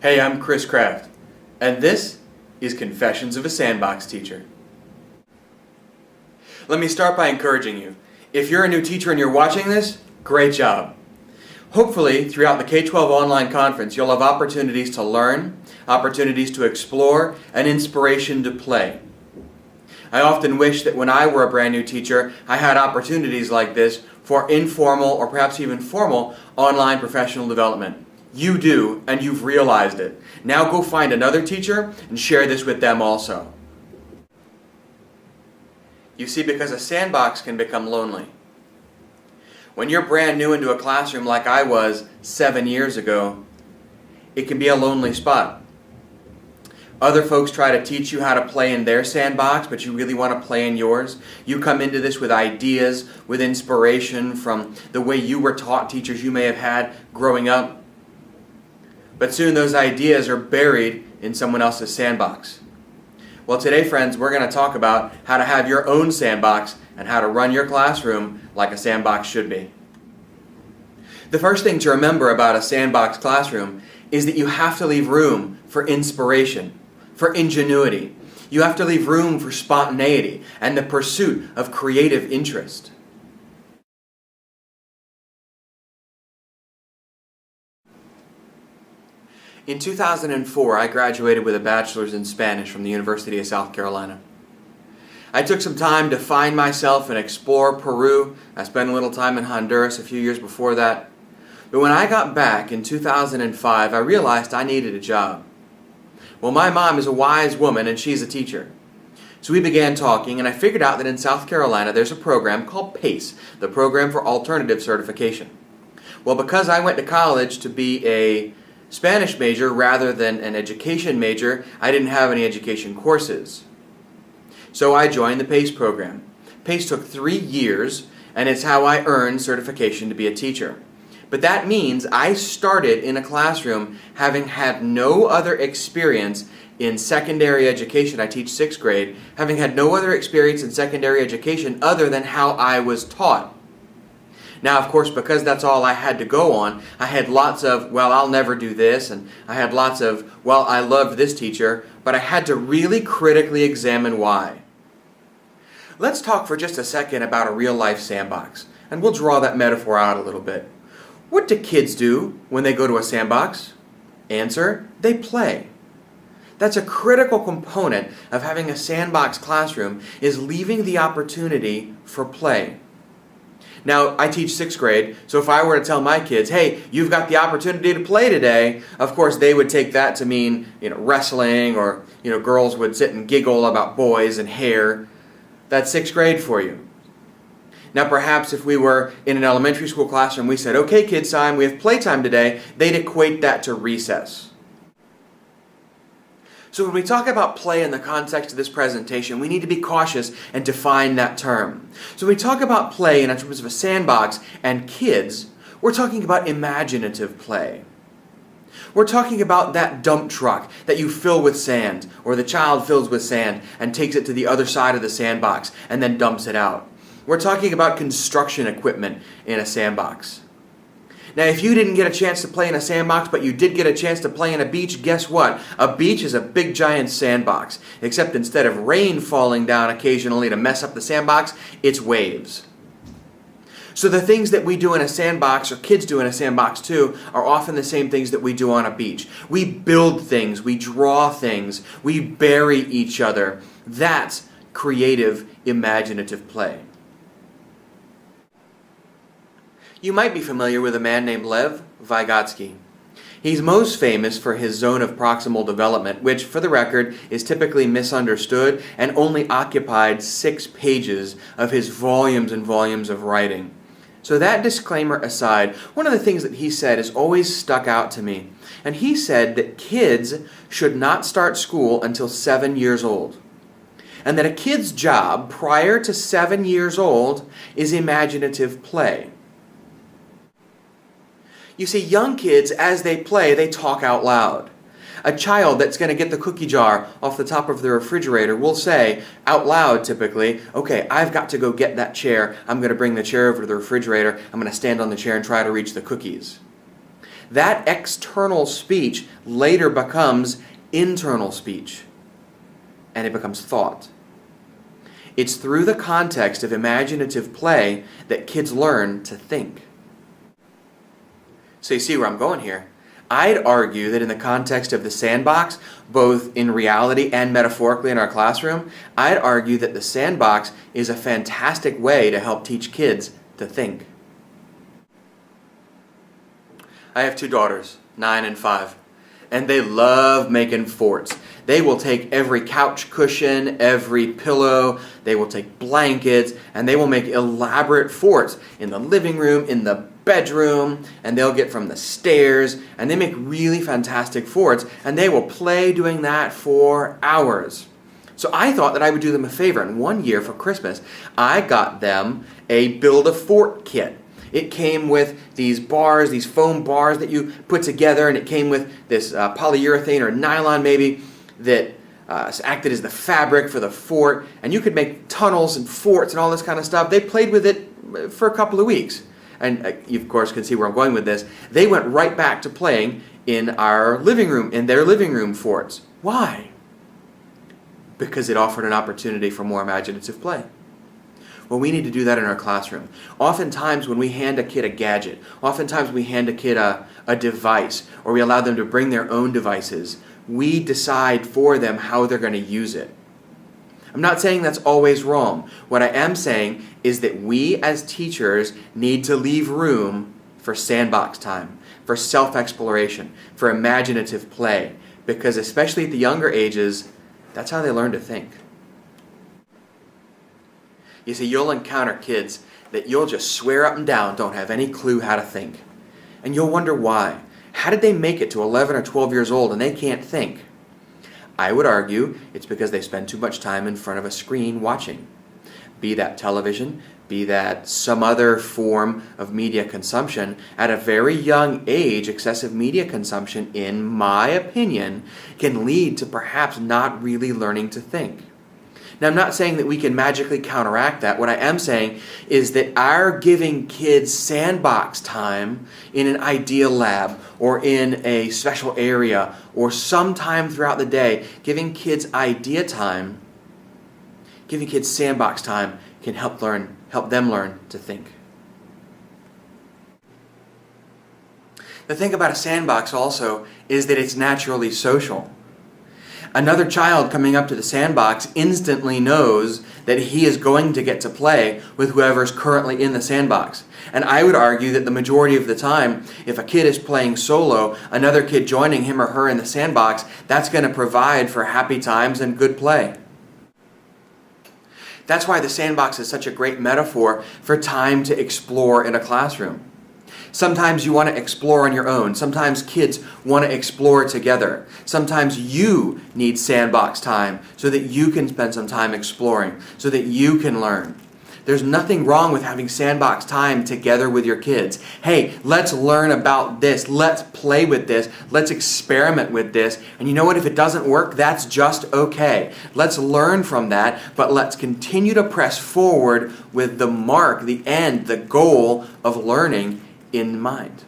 Hey, I'm Chris Kraft, and this is Confessions of a Sandbox Teacher. Let me start by encouraging you. If you're a new teacher and you're watching this, great job. Hopefully, throughout the K-12 online conference, you'll have opportunities to learn, opportunities to explore, and inspiration to play. I often wish that when I were a brand new teacher, I had opportunities like this for informal or perhaps even formal online professional development. You do, and you've realized it. Now go find another teacher and share this with them also. You see, because a sandbox can become lonely. When you're brand new into a classroom like I was 7 years ago, it can be a lonely spot. Other folks try to teach you how to play in their sandbox, but you really want to play in yours. You come into this with ideas, with inspiration from the way you were taught, teachers you may have had growing up. But soon those ideas are buried in someone else's sandbox. Well, today, friends, we're going to talk about how to have your own sandbox and how to run your classroom like a sandbox should be. The first thing to remember about a sandbox classroom is that you have to leave room for inspiration, for ingenuity. You have to leave room for spontaneity and the pursuit of creative interest. In 2004, I graduated with a bachelor's in Spanish from the University of South Carolina. I took some time to find myself and explore Peru. I spent a little time in Honduras a few years before that. But when I got back in 2005, I realized I needed a job. Well, my mom is a wise woman and she's a teacher. So we began talking, and I figured out that in South Carolina there's a program called PACE, the Program for Alternative Certification. Well, because I went to college to be a Spanish major rather than an education major, I didn't have any education courses. So I joined the PACE program. PACE took 3 years, and it's how I earned certification to be a teacher. But that means I started in a classroom having had no other experience in secondary education. I teach 6th grade, having had no other experience in secondary education other than how I was taught. Now, of course, because that's all I had to go on, I had lots of, well, I'll never do this, and I had lots of, well, I loved this teacher, but I had to really critically examine why. Let's talk for just a second about a real-life sandbox, and we'll draw that metaphor out a little bit. What do kids do when they go to a sandbox? Answer, they play. That's a critical component of having a sandbox classroom, is leaving the opportunity for play. Now, I teach 6th grade, so if I were to tell my kids, hey, you've got the opportunity to play today, of course they would take that to mean, wrestling, or, girls would sit and giggle about boys and hair. That's 6th grade for you. Now, perhaps if we were in an elementary school classroom, we said, okay, kids time, we have playtime today, they'd equate that to recess. So when we talk about play in the context of this presentation, we need to be cautious and define that term. So when we talk about play in terms of a sandbox and kids, we're talking about imaginative play. We're talking about that dump truck that you fill with sand, or the child fills with sand and takes it to the other side of the sandbox and then dumps it out. We're talking about construction equipment in a sandbox. Now, if you didn't get a chance to play in a sandbox, but you did get a chance to play in a beach, guess what? A beach is a big giant sandbox, except instead of rain falling down occasionally to mess up the sandbox, it's waves. So the things that we do in a sandbox, or kids do in a sandbox too, are often the same things that we do on a beach. We build things, we draw things, we bury each other. That's creative, imaginative play. You might be familiar with a man named Lev Vygotsky. He's most famous for his zone of proximal development, which, for the record, is typically misunderstood and only occupied 6 pages of his volumes and volumes of writing. So that disclaimer aside, one of the things that he said has always stuck out to me. And he said that kids should not start school until 7 years old. And that a kid's job prior to 7 years old is imaginative play. You see, young kids, as they play, they talk out loud. A child that's going to get the cookie jar off the top of the refrigerator will say, out loud typically, okay, I've got to go get that chair. I'm going to bring the chair over to the refrigerator. I'm going to stand on the chair and try to reach the cookies. that external speech later becomes internal speech, and it becomes thought. It's through the context of imaginative play that kids learn to think. So you see where I'm going here. I'd argue that in the context of the sandbox, both in reality and metaphorically in our classroom, I'd argue that the sandbox is a fantastic way to help teach kids to think. I have 2 daughters, 9 and 5, and they love making forts. They will take every couch cushion, every pillow, they will take blankets, and they will make elaborate forts in the living room, in the bedroom, and they'll get from the stairs, and they make really fantastic forts, and they will play doing that for hours. So I thought that I would do them a favor, and one year for Christmas, I got them a Build-A-Fort kit. It came with these bars, these foam bars that you put together, and it came with this polyurethane or nylon maybe that acted as the fabric for the fort, and you could make tunnels and forts and all this kind of stuff. They played with it for a couple of weeks. And you, of course, can see where I'm going with this. They went right back to playing in our living room, in their living room forts. Why? Because it offered an opportunity for more imaginative play. Well, we need to do that in our classroom. Oftentimes when we hand a kid a gadget, oftentimes we hand a kid a device, or we allow them to bring their own devices, we decide for them how they're going to use it. I'm not saying that's always wrong. What I am saying is that we as teachers need to leave room for sandbox time, for self-exploration, for imaginative play, because especially at the younger ages, that's how they learn to think. You see, you'll encounter kids that you'll just swear up and down don't have any clue how to think. And you'll wonder why. How did they make it to 11 or 12 years old and they can't think? I would argue it's because they spend too much time in front of a screen watching. Be that television, be that some other form of media consumption. At a very young age, excessive media consumption, in my opinion, can lead to perhaps not really learning to think. Now, I'm not saying that we can magically counteract that. What I am saying is that our giving kids sandbox time in an idea lab or in a special area or sometime throughout the day, giving kids idea time, giving kids sandbox time can help them learn to think. The thing about a sandbox also is that it's naturally social. Another child coming up to the sandbox instantly knows that he is going to get to play with whoever's currently in the sandbox. And I would argue that the majority of the time, if a kid is playing solo, another kid joining him or her in the sandbox, that's going to provide for happy times and good play. That's why the sandbox is such a great metaphor for time to explore in a classroom. Sometimes you want to explore on your own. Sometimes kids want to explore together. Sometimes you need sandbox time so that you can spend some time exploring, so that you can learn. There's nothing wrong with having sandbox time together with your kids. Hey, let's learn about this. Let's play with this. Let's experiment with this. And you know what? If it doesn't work, that's just okay. Let's learn from that, but let's continue to press forward with the mark, the end, the goal of learning in mind.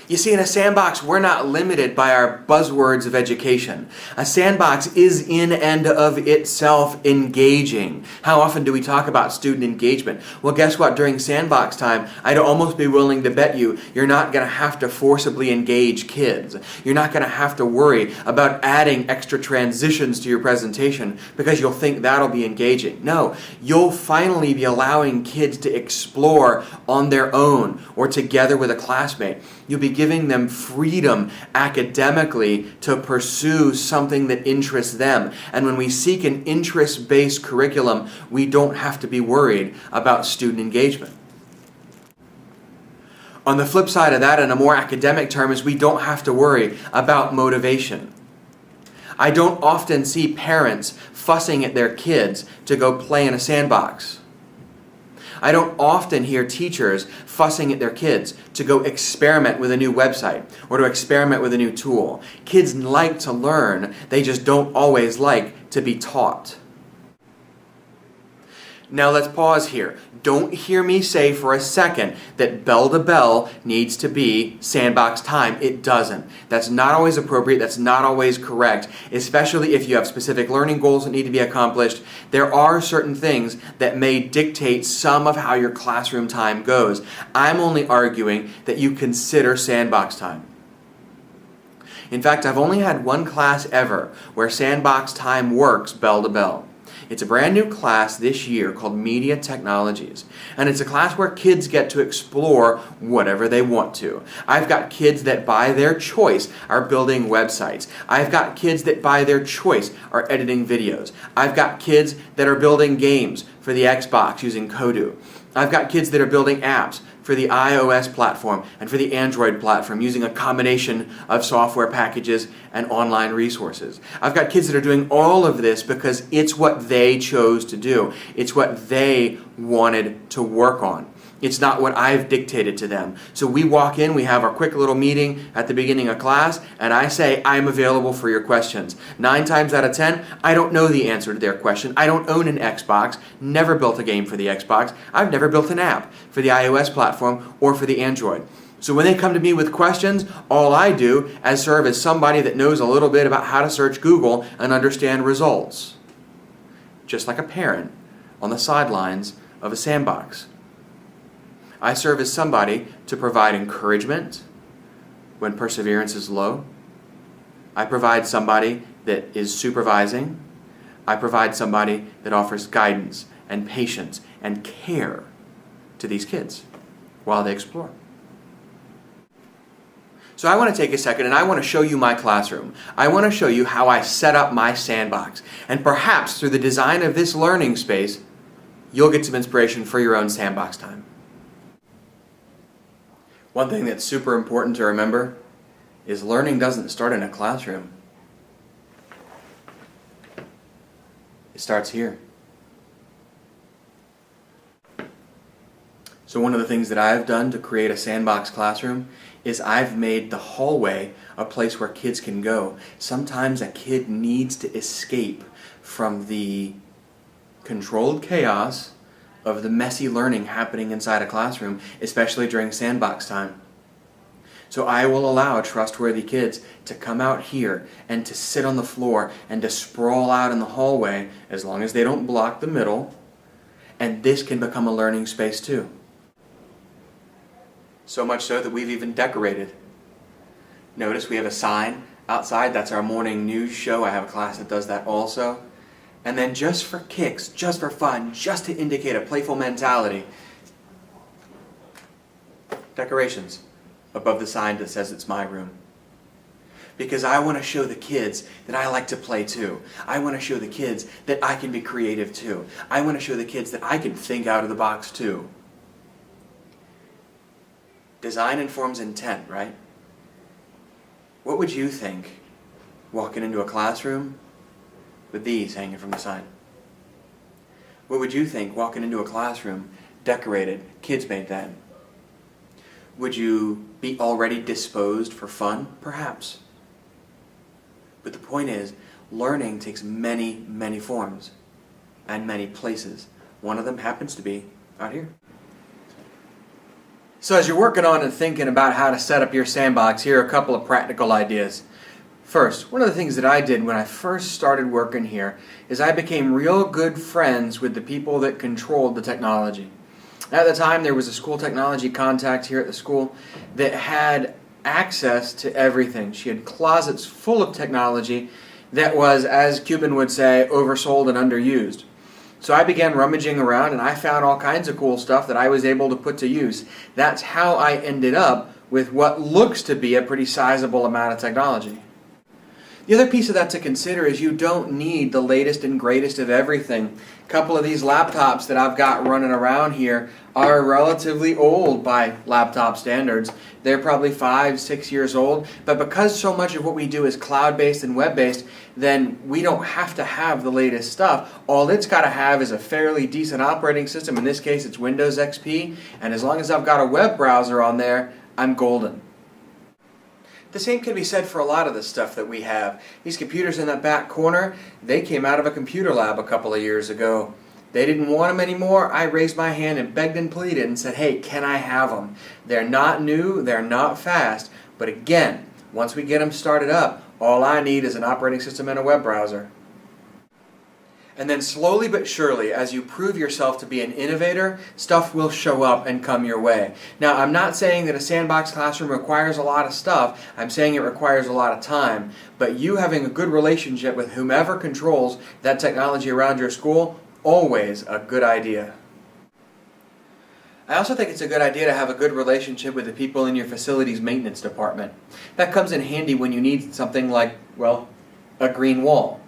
You see, in a sandbox, we're not limited by our buzzwords of education. A sandbox is in and of itself engaging. How often do we talk about student engagement? Well, guess what? During sandbox time, I'd almost be willing to bet you're not going to have to forcibly engage kids. You're not going to have to worry about adding extra transitions to your presentation because you'll think that'll be engaging. No, you'll finally be allowing kids to explore on their own or together with a classmate. You'll be giving them freedom academically to pursue something that interests them. And when we seek an interest-based curriculum, we don't have to be worried about student engagement. On the flip side of that, in a more academic term, is we don't have to worry about motivation. I don't often see parents fussing at their kids to go play in a sandbox. I don't often hear teachers fussing at their kids to go experiment with a new website or to experiment with a new tool. Kids like to learn, they just don't always like to be taught. Now let's pause here. Don't hear me say for a second that bell to bell needs to be sandbox time. It doesn't. That's not always appropriate. That's not always correct, especially if you have specific learning goals that need to be accomplished. There are certain things that may dictate some of how your classroom time goes. I'm only arguing that you consider sandbox time. In fact, I've only had one class ever where sandbox time works bell to bell. It's a brand new class this year called Media Technologies, and it's a class where kids get to explore whatever they want to. I've got kids that by their choice are building websites. I've got kids that by their choice are editing videos. I've got kids that are building games for the Xbox using Kodu. I've got kids that are building apps for the iOS platform and for the Android platform using a combination of software packages and online resources. I've got kids that are doing all of this because it's what they chose to do. It's what they wanted to work on. It's not what I've dictated to them. So we walk in, we have our quick little meeting at the beginning of class, and I say, I'm available for your questions. 9 times out of 10, I don't know the answer to their question. I don't own an Xbox, never built a game for the Xbox. I've never built an app for the iOS platform or for the Android. So when they come to me with questions, all I do is serve as somebody that knows a little bit about how to search Google and understand results. Just like a parent on the sidelines of a sandbox. I serve as somebody to provide encouragement when perseverance is low. I provide somebody that is supervising. I provide somebody that offers guidance and patience and care to these kids while they explore. So I want to take a second and I want to show you my classroom. I want to show you how I set up my sandbox. And perhaps through the design of this learning space, you'll get some inspiration for your own sandbox time. One thing that's super important to remember is learning doesn't start in a classroom. It starts here. So one of the things that I've done to create a sandbox classroom is I've made the hallway a place where kids can go. Sometimes a kid needs to escape from the controlled chaos of the messy learning happening inside a classroom, especially during sandbox time. So I will allow trustworthy kids to come out here and to sit on the floor and to sprawl out in the hallway as long as they don't block the middle, and this can become a learning space too. So much so that we've even decorated. Notice we have a sign outside, that's our morning news show. I have a class that does that also. And then just for kicks, just for fun, just to indicate a playful mentality, decorations above the sign that says it's my room. Because I want to show the kids that I like to play too. I want to show the kids that I can be creative too. I want to show the kids that I can think out of the box too. Design informs intent, right? What would you think walking into a classroom with these hanging from the sign? What would you think walking into a classroom decorated, kids made that? Would you be already disposed for fun? Perhaps. But the point is, learning takes many, many forms and many places. One of them happens to be out here. So as you're working on and thinking about how to set up your sandbox, here are a couple of practical ideas. First, one of the things that I did when I first started working here is I became real good friends with the people that controlled the technology. At the time, there was a school technology contact here at the school that had access to everything. She had closets full of technology that was, as Cuban would say, oversold and underused. So I began rummaging around and I found all kinds of cool stuff that I was able to put to use. That's how I ended up with what looks to be a pretty sizable amount of technology. The other piece of that to consider is you don't need the latest and greatest of everything. A couple of these laptops that I've got running around here are relatively old by laptop standards. They're probably 5, 6 years old, but because so much of what we do is cloud-based and web-based, then we don't have to have the latest stuff. All it's got to have is a fairly decent operating system. In this case, it's Windows XP, and as long as I've got a web browser on there, I'm golden. The same can be said for a lot of the stuff that we have. These computers in that back corner, they came out of a computer lab a couple of years ago. They didn't want them anymore. I raised my hand and begged and pleaded and said, hey, can I have them? They're not new, they're not fast, but again, once we get them started up, all I need is an operating system and a web browser. And then slowly but surely, as you prove yourself to be an innovator, stuff will show up and come your way. Now, I'm not saying that a sandbox classroom requires a lot of stuff. I'm saying it requires a lot of time. But you having a good relationship with whomever controls that technology around your school, always a good idea. I also think it's a good idea to have a good relationship with the people in your facilities maintenance department. That comes in handy when you need something like, well, a green wall.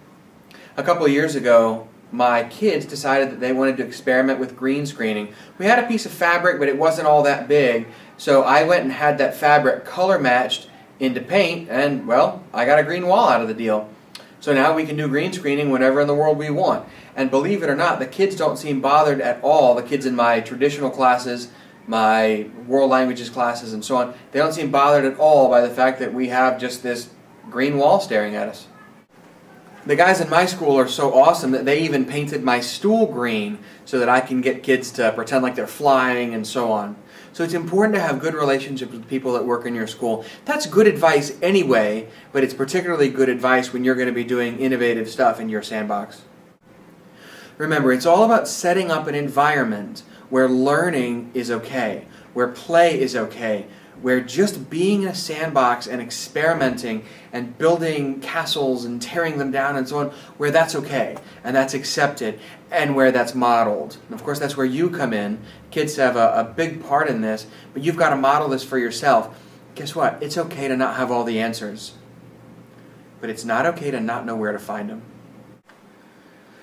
A couple of years ago, my kids decided that they wanted to experiment with green screening. We had a piece of fabric, but it wasn't all that big, so I went and had that fabric color matched into paint, and, well, I got a green wall out of the deal. So now we can do green screening whenever in the world we want. And believe it or not, the kids don't seem bothered at all. The kids in my traditional classes, my world languages classes, and so on, they don't seem bothered at all by the fact that we have just this green wall staring at us. The guys in my school are so awesome that they even painted my stool green so that I can get kids to pretend like they're flying and so on. So it's important to have good relationships with people that work in your school. That's good advice anyway, but it's particularly good advice when you're going to be doing innovative stuff in your sandbox. Remember, it's all about setting up an environment where learning is okay, where play is okay, where just being in a sandbox and experimenting and building castles and tearing them down and so on, where that's okay and that's accepted and where that's modeled. And of course, that's where you come in. Kids have a big part in this, but you've got to model this for yourself. Guess what? It's okay to not have all the answers, but it's not okay to not know where to find them.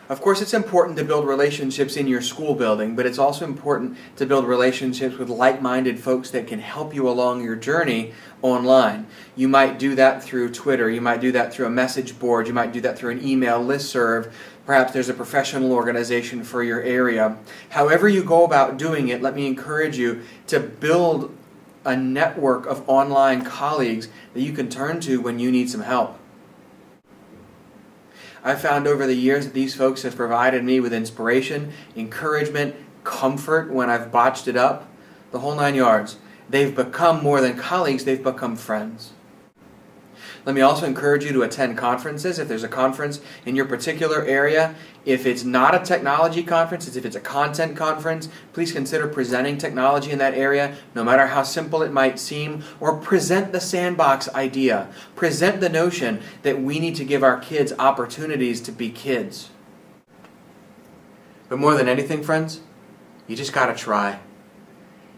Of course, it's important to build relationships in your school building, but it's also important to build relationships with like-minded folks that can help you along your journey online. You might do that through Twitter, you might do that through a message board, you might do that through an email listserv, perhaps there's a professional organization for your area. However you go about doing it, let me encourage you to build a network of online colleagues that you can turn to when you need some help. I've found over the years that these folks have provided me with inspiration, encouragement, comfort when I've botched it up, the whole 9 yards. They've become more than colleagues, they've become friends. Let me also encourage you to attend conferences. If there's a conference in your particular area, if it's not a technology conference, if it's a content conference, please consider presenting technology in that area, no matter how simple it might seem, or present the sandbox idea. Present the notion that we need to give our kids opportunities to be kids. But more than anything, friends, you just gotta try.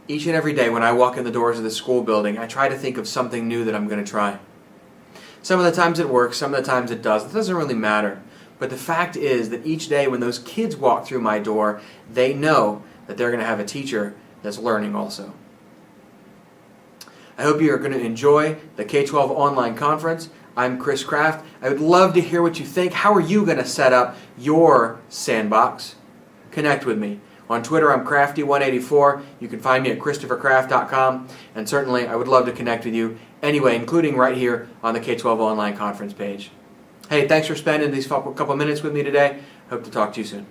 Each and every day when I walk in the doors of the school building, I try to think of something new that I'm going to try. Some of the times it works, some of the times it doesn't. It doesn't really matter. But the fact is that each day when those kids walk through my door, they know that they're going to have a teacher that's learning also. I hope you are going to enjoy the K-12 online conference. I'm Chris Kraft. I would love to hear what you think. How are you going to set up your sandbox? Connect with me. On Twitter, I'm Crafty184. You can find me at ChristopherCraft.com. And certainly, I would love to connect with you anyway, including right here on the K-12 Online Conference page. Hey, thanks for spending these couple minutes with me today. Hope to talk to you soon.